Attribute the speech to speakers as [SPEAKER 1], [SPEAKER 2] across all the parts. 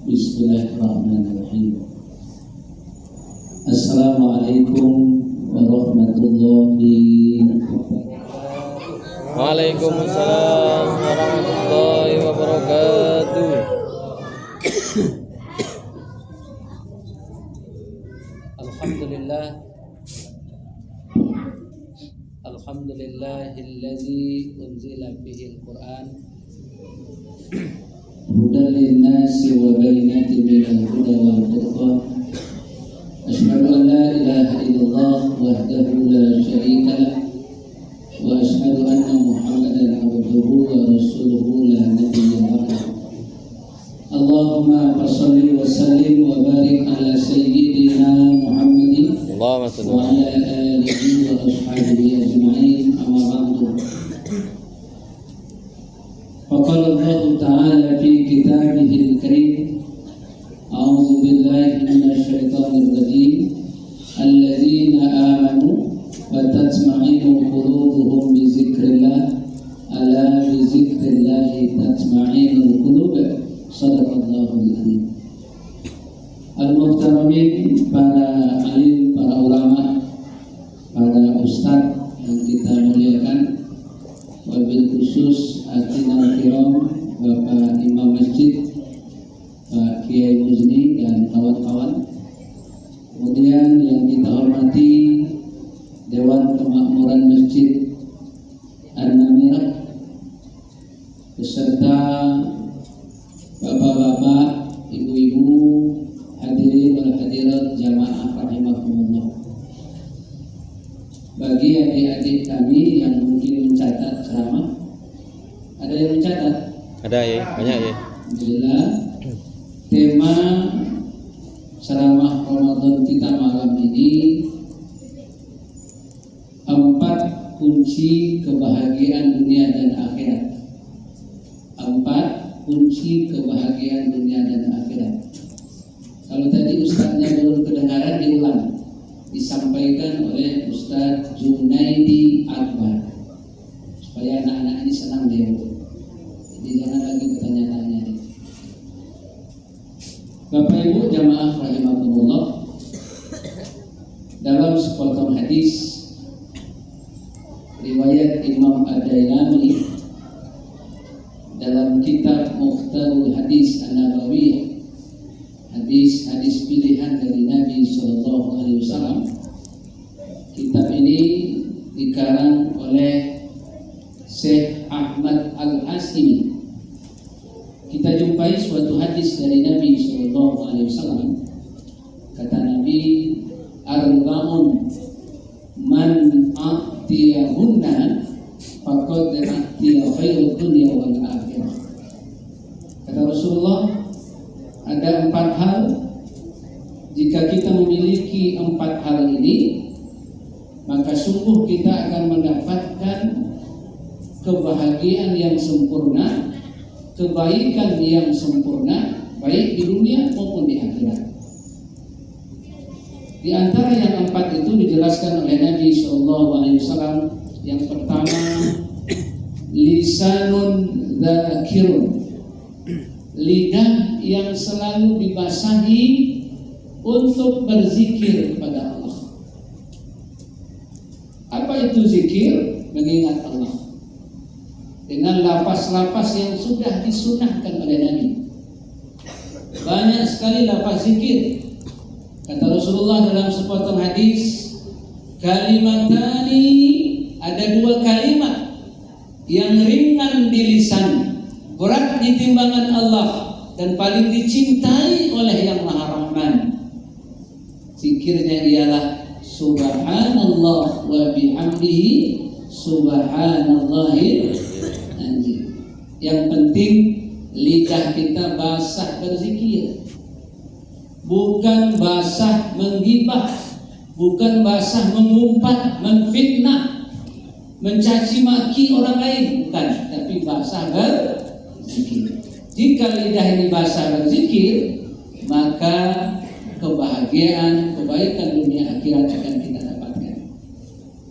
[SPEAKER 1] Bismillahirrahmanirrahim. Assalamualaikum warahmatullahi wabarakatuh.
[SPEAKER 2] Waalaikumsalam warahmatullahi wabarakatuh.
[SPEAKER 1] Alhamdulillahillazi unzila bihil Qur'an hudan linnasi wa bayyinatin minal huda wal furqan. Asyhadu an la ilaha illallah wahdahu la syarika lah wa asyhadu anna Muhammadan abduhu wa rasuluhu la nabiyya ba'dahu. Allahumma shalli wa sallim wa barik ala sayyidina Muhammadin
[SPEAKER 2] Allahumma salli
[SPEAKER 1] wa ala alihi wa ashabihi ajma'in, amma ba'du. Faqala Allah Ta'ala fi kitabihil karim, a'udzu billahi minasy syaithanir rajim, alladzina amanu wa tatma'innu qulubuhum bi dzikrillah, ala bi dzikrillah tatma'innul qulub. Shadaqallahul azim. Al-muhtaramin, para alim, para ulama, para ustadz yang kita muliakan, wabil khusus atinal kiram, Bapak Imam Masjid, Pak Kiai Muzni dan kawan-kawan. Kemudian yang kita hormati Dewan Kemakmuran Masjid An-Namirah, beserta bapak-bapak, ibu-ibu, hadirin wal hadirat jamaah rahimakumullah. Bagi adik-adik kami yang mungkin mencatat ceramah, ada yang mencatat?
[SPEAKER 2] Ada ya, banyak ya.
[SPEAKER 1] Alhamdulillah. Tema ceramah Ramadan kita malam ini 4 kunci kebahagiaan dunia dan akhirat. 4 kunci kebahagiaan dunia dan akhirat. Kalau tadi ustadznya belum kedengaran, diulang. Disampaikan oleh Ustadz Junaidi Akbar, supaya anak-anak ini senang dia. Jadi jangan lagi bertanya-tanya. Bapak Ibu jamaah rahimakumullah, dalam sepotong hadis riwayat Imam Ad-Dailami dalam kitab Mukhtarul Hadis An-Nabawiyah, hadis-hadis pilihan dari Nabi Sallallahu Alaihi Wasallam. Kitab ini dikarang oleh Syekh Ahmad Al-Hasimi. Kita jumpai suatu hadis dari Nabi Sallallahu Alaihi Wasallam. Kata Nabi, arba'un man a'tiyahunna faqad a'tiya khairud dunya wal akhirah. Kata Rasulullah, ada 4 hal. Jika kita memiliki 4 hal ini, maka sungguh kita akan mendapatkan kebahagiaan yang sempurna, kebaikan yang sempurna, baik di dunia maupun di akhirat. Di antara yang 4 itu dijelaskan oleh Nabi SAW. Yang pertama, lisanun dzakirun, lidah yang selalu dibasahi untuk berzikir kepada Allah. Apa itu zikir? Mengingat Allah dengan lafaz-lafaz yang sudah disunahkan oleh Nabi. Banyak sekali lafaz zikir. Kata Rasulullah dalam sepotong hadis, kalimatani, ada 2 kalimat yang ringan di lisan, berat di timbangan Allah, dan paling dicintai oleh Yang Maha Rahman. Zikirnya ialah subhanallah wa bihamdihi subhanallahil azim. Yang penting lidah kita basah berzikir, bukan basah menggibah, bukan basah mengumpat, menfitnah, mencaci maki orang lain, bukan, tapi basah berzikir. Jika lidah ini basah berzikir, maka kebahagiaan, kebaikan dunia akhirat akan kita dapatkan.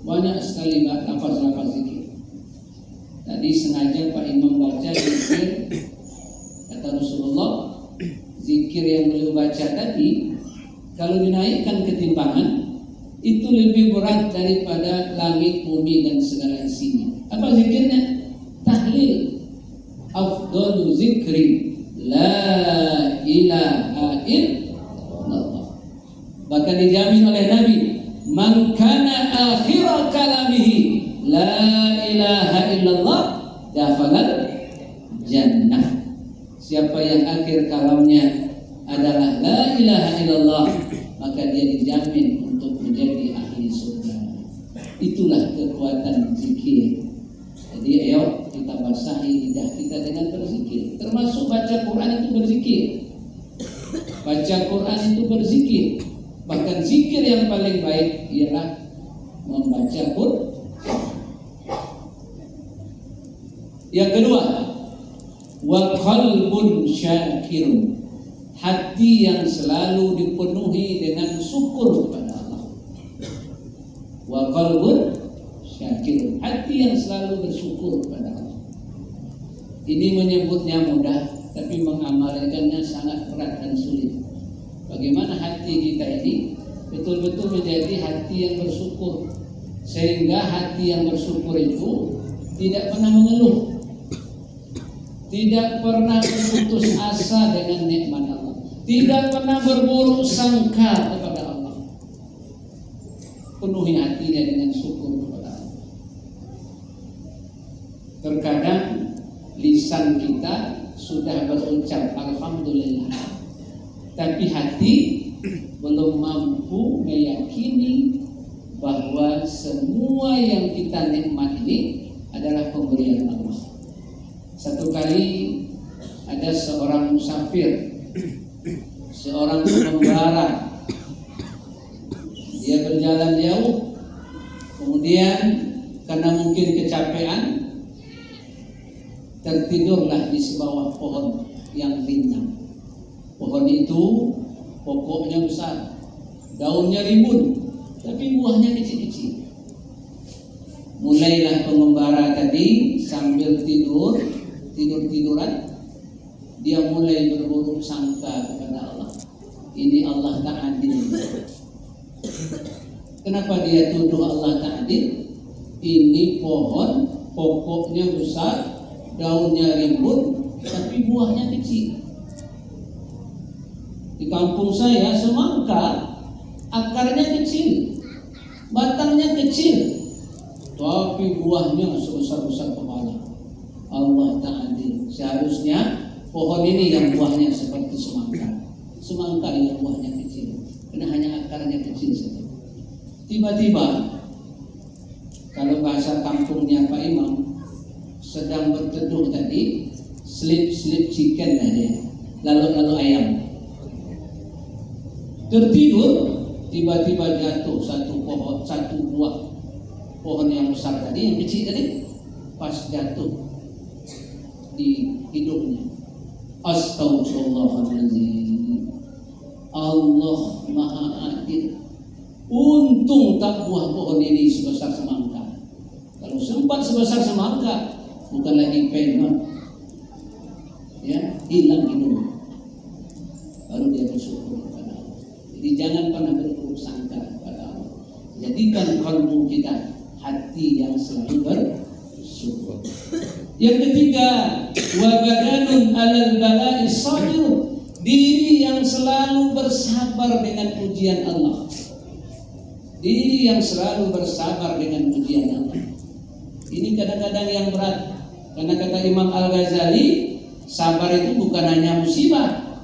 [SPEAKER 1] Banyak sekali lafaz-lafaz zikir. Tadi sengaja Pak Imam baca zikir, kata Rasulullah, zikir yang beliau baca tadi, kalau dinaikkan ketimpangan, itu lebih berat daripada langit, bumi dan segala isinya. Apa zikirnya? Tahlil. Afdalu zikri la ilaha illallah. Bahkan dijamin oleh Nabi, man kana akhir kalamihi la ilaha illallah dakhalal jannah. Siapa yang akhir kalamnya adalah la ilaha illallah, maka dia dijamin untuk menjadi ahli surga. Itulah kekuatan zikir. Jadi ayo kita basahi lidah kita dengan berzikir. Termasuk baca Quran itu berzikir. Baca Quran itu berzikir. Bahkan zikir yang paling baik ialah membaca Quran. Yang kedua, wa qalbun syakirun, hati yang selalu dipenuhi dengan syukur kepada Allah. Wa qalbun syakirun, hati yang selalu bersyukur kepada Allah. Ini menyebutnya mudah, tapi mengamalkannya sangat berat dan sulit. Bagaimana hati kita ini betul-betul menjadi hati yang bersyukur, sehingga hati yang bersyukur itu tidak pernah mengeluh, tidak pernah berputus asa dengan nikmat Allah, tidak pernah berburuk sangka kepada Allah. Penuhi hatinya dengan syukur kepada Allah. Terkadang lisan kita sudah berucap alhamdulillah, tapi hati belum mampu meyakini bahwa semua yang kita nikmat ini adalah pemberian Allah. Satu kali ada seorang musafir, seorang pengembara. Dia berjalan jauh, kemudian karena mungkin kecapean, tertidurlah di sebuah pohon yang rindang. Pohon itu pokoknya besar, daunnya rimbun, tapi buahnya kecil-kecil. Mulailah pengembara tadi sambil tidur-tiduran, dia mulai berburuk sangka kepada Allah. Ini Allah tak adil. Kenapa dia tuduh Allah tak adil? Ini pohon pokoknya besar, daunnya rimbun, tapi buahnya kecil. Di kampung saya semangka, akarnya kecil, batangnya kecil, tapi buahnya sebesar-besar kepala. Allah tak adil. Seharusnya pohon ini yang buahnya seperti semangka, semangka yang buahnya kecil, karena hanya akarnya kecil saja. Tiba-tiba, kalau bahasa kampungnya Pak Imam, sedang berteduh tadi, sleep chicken aja, lalu ayam. Tertidur, tiba-tiba jatuh satu buah pohon yang besar tadi, yang kecil tadi, pas jatuh di hidungnya. Astagfirullahaladzim. Allah Maha Adil. Untung tak buah pohon ini sebesar semangka. Kalau sempat sebesar semangka, bukan lagi pengen, ya, hilang hidung. Baru dia bersyukur kepada Allah. Jadi jangan pernah berburuk sangka kepada Allah. Jadikan kalbu kita hati yang selalu bersyukur. Yang ketiga, wa badanun alal bala'i sabir, diri yang selalu bersabar dengan ujian Allah. Diri yang selalu bersabar dengan ujian Allah. Ini kadang-kadang yang berat. Karena kata Imam Al-Ghazali, sabar itu bukan hanya musibah,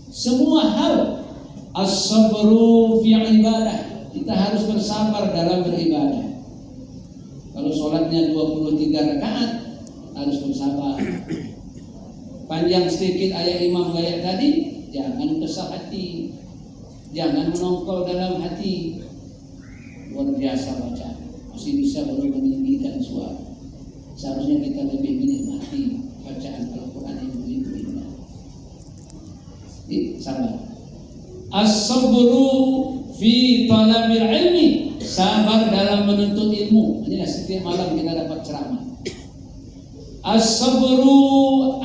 [SPEAKER 1] semua hal. As-sabru fi ibadah, kita harus bersabar dalam beribadah. Kalau sholatnya 23 rakaat, harus bersabar. Panjang sedikit ayat Imam Ghayak tadi, jangan kesal hati, jangan menongkol dalam hati. Luar biasa baca, masih bisa belum meninggikan suara. Seharusnya kita lebih menikmati bacaan Al-Quran yang begitu indah. Sabar. As-sabru fi talabil ilmi, sabar dalam menuntut ilmu. Ini setiap malam kita dapat ceramah. As-sabru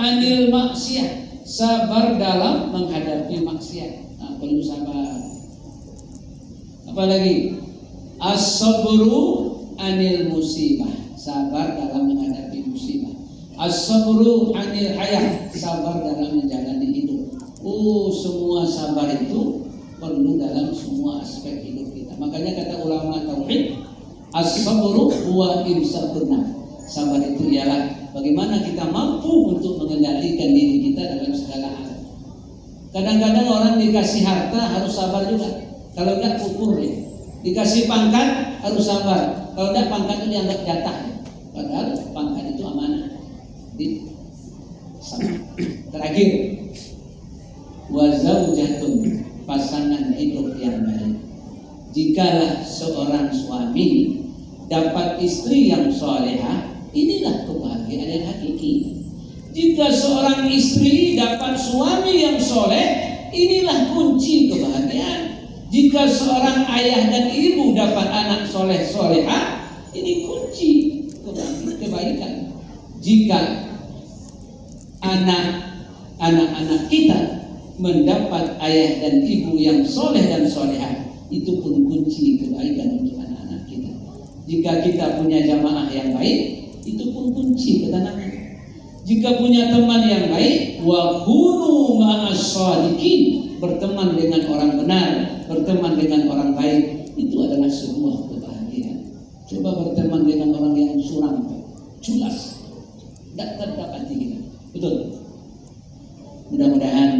[SPEAKER 1] anil maksiyah, sabar dalam menghadapi maksiat. Nah, perlu sabar. Apalagi as-sabru anil musibah, sabar dalam menghadapi musibah. As-sabru anil hayah, sabar dalam menjalani hidup. Semua sabar itu perlu dalam semua aspek hidup kita. Makanya kata ulama tauhid, as-sabru huwa imsakun nafs. Sabar itu ialah bagaimana kita mampu untuk mengendalikan diri kita dalam segala hal. Kadang-kadang orang dikasih harta harus sabar juga. Kalau enggak kufur dia. Dikasih pangkat harus sabar. Kalau enggak pangkat itu dianggap jatah. Padahal pangkat itu amanah. Terakhir, wa zaujatun, pasangan hidup yang baik. Jikalah seorang suami dapat istri yang salehah, inilah kebahagiaan yang hakiki. Jika seorang istri dapat suami yang soleh, inilah kunci kebahagiaan. Jika seorang ayah dan ibu dapat anak soleh solehah, ini kunci kebaikan. Jika anak-anak kita mendapat ayah dan ibu yang soleh dan solehah, itu pun kunci kebaikan untuk anak-anak kita. Jika kita punya jamaah yang baik, itu pun kunci ketenangan. Jika punya teman yang baik, wa kunu ma'as shadiqin, berteman dengan orang benar, berteman dengan orang baik, itu adalah sebuah kebahagiaan. Coba berteman dengan orang yang suram, culas, tidak terdapat kita. Betul. Mudah-mudahan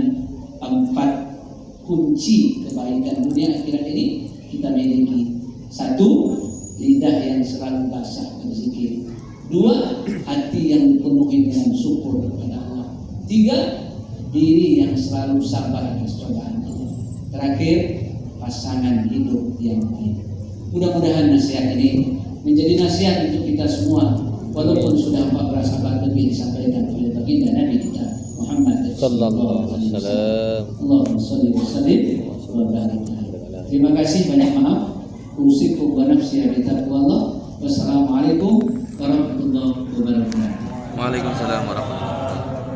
[SPEAKER 1] 4 kunci kebaikan dunia akhirat ini kita miliki. 1, lidah yang selalu basah berzikir. 2, hati yang dipenuhi dengan syukur kepada Allah. 3, diri yang selalu sabar atas cobaan Allah. Terakhir, pasangan hidup yang baik. Mudah-mudahan nasihat ini menjadi nasihat untuk kita semua. Walaupun sudah 14 abad lebih disampaikan oleh baginda Nabi kita Muhammad sallallahu alaihi wasallam. Allahumma shalli wa sallim wa barik. Terima kasih, banyak maaf. Usikum wa nafsi bi taqwallah. Wassalamualaikum warahmatullahi wabarakatuh.
[SPEAKER 2] Waalaikumsalam warahmatullahi wabarakatuh.